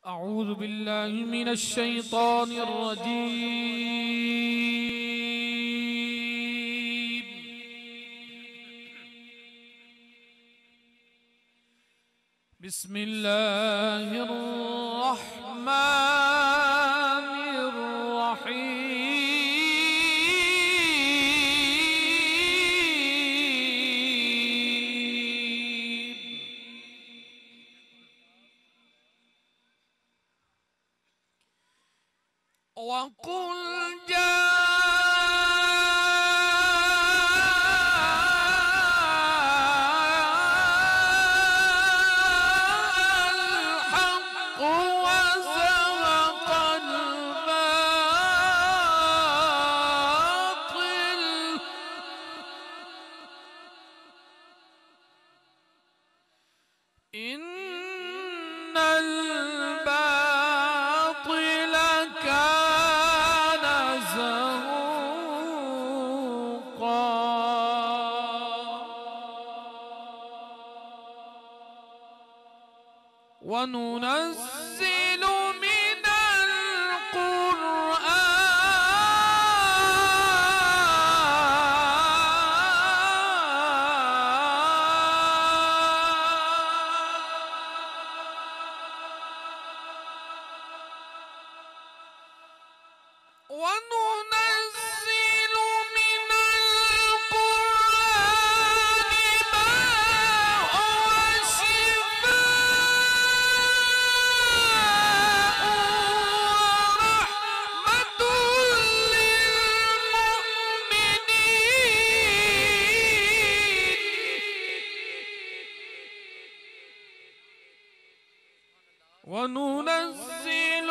أعوذ بالله من الشيطان الرجيم. بسم الله الرحمن الرحيم. وقل الحق وزهق الباطل إن الباطل كان زهوقا. وننزل من وننزل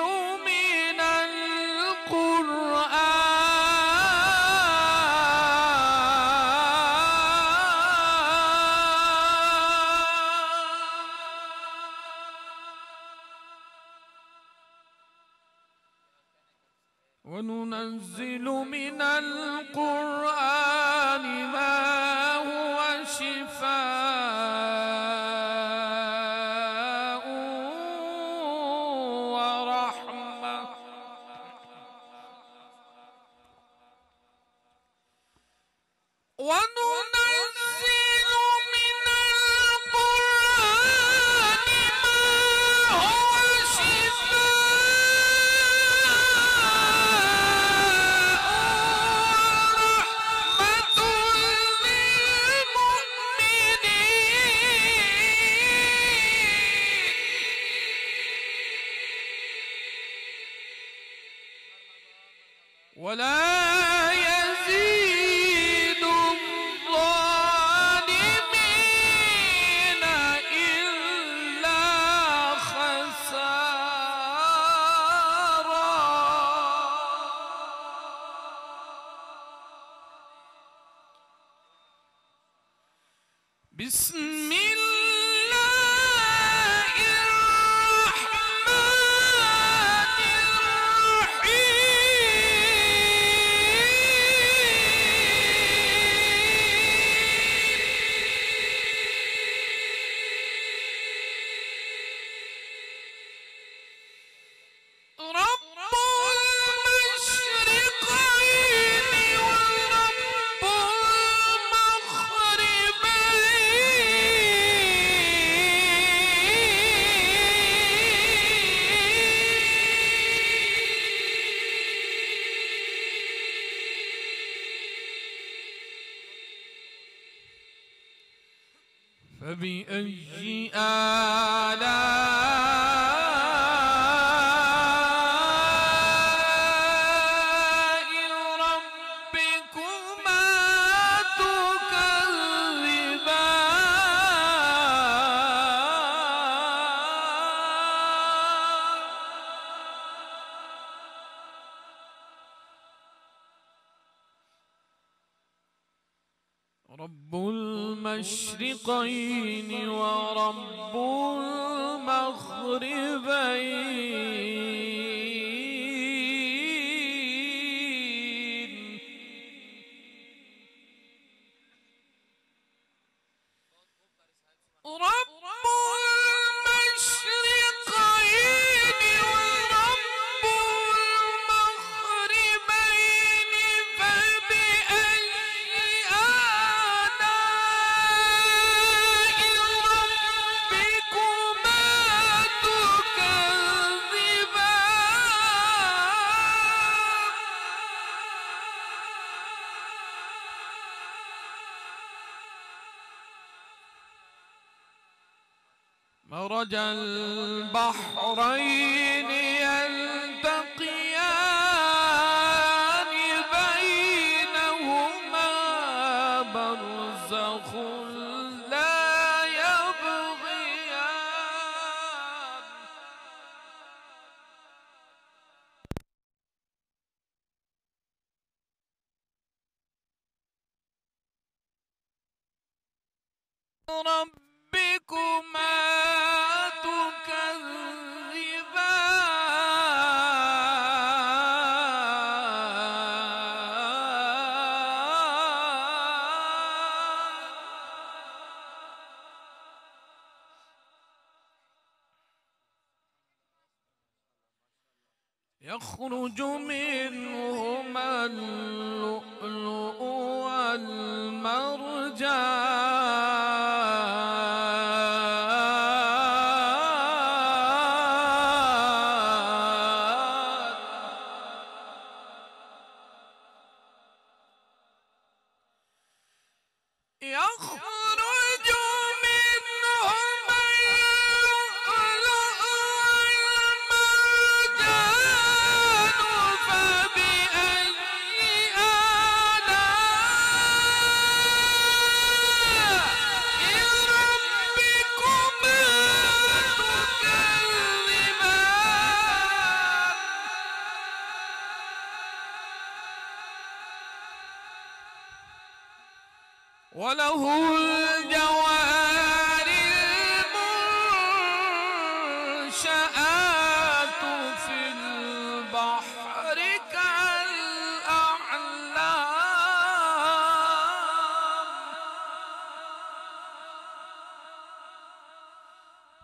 من القرآن ما هو شفاء ورحمة وننزل من القرآن ما هو ولا يزيد الظالمين إلا خسارا. بسم فبأي آلاء ربكما تكذبان؟ رب المشرقين ورب المغربين. رب المشرقين مرج البحرين يلتقيان بينهما برزخ لا يبغيان ربكما يخرج منهما اللؤلؤ والمرجان يخرج منهما اللؤلؤ والمرجان فبأي آلاء ربكما تكذبان وله الجوار المنشآت في البحر كالأعلام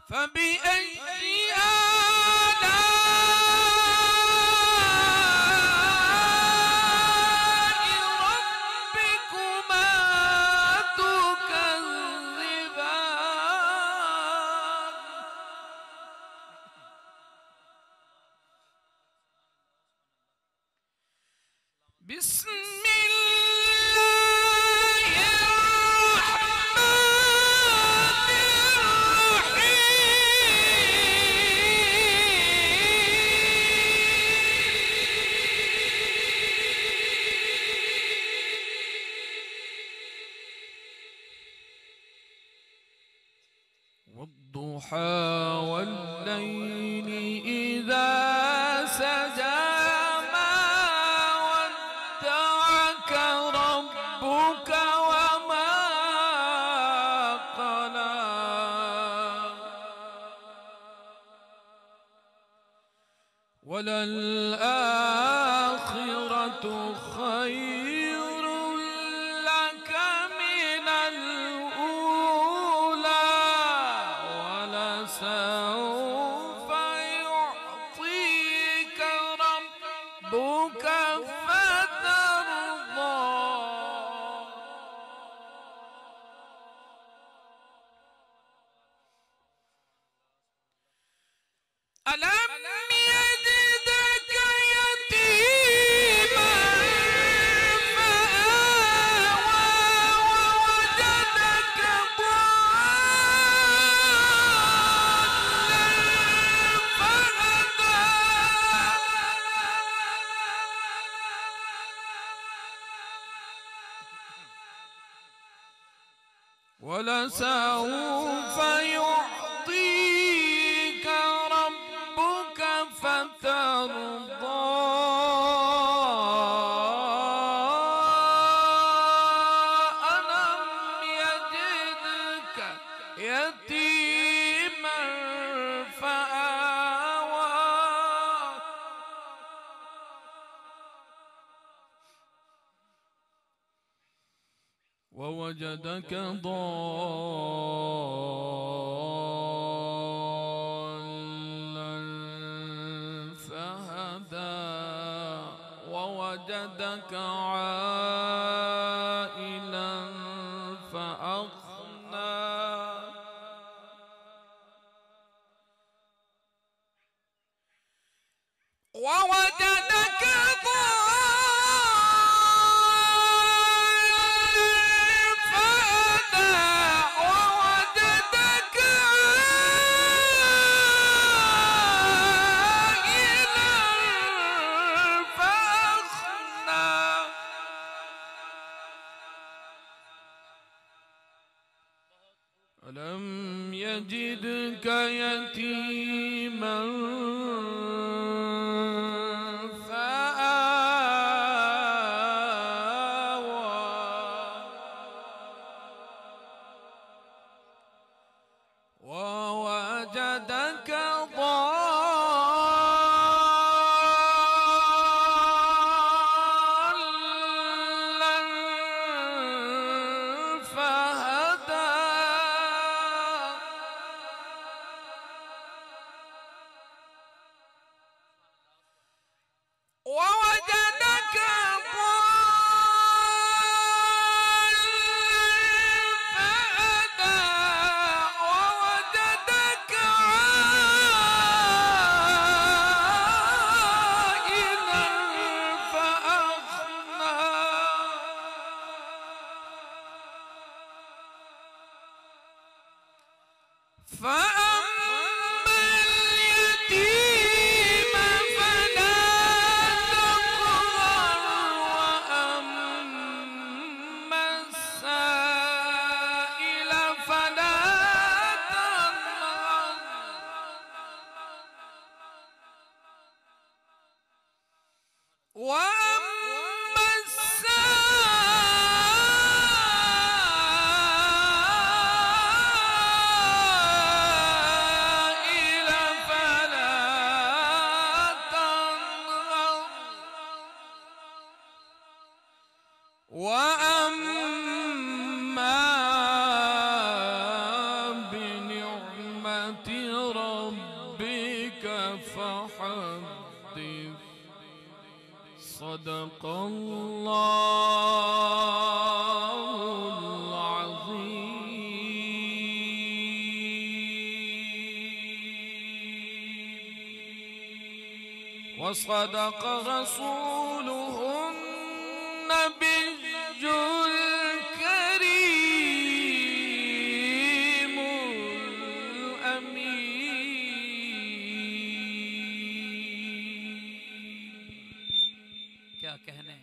فبأي بسم الله الرحمن الرحيم والضحى والليل إذا سجى ربك وما قلى وللآخرة خير لك من الأولى ولسوف يعطيك ربك ألم يجدك يتيما فآوى ووجدك ضالا فهدى ولسوف يعطيك ربك فترضى ألم يجدك يتيما فآوى ووجدك ضالا فهدى ووجدك عائلا فأغنى ووجدك ضالا فهدى ووجدك وأما السائل فلا تنهر وأما بنعمة ربك فحدث. صدق الله العظيم وصدق رسوله النبي الكريم الأمين. क्या कहने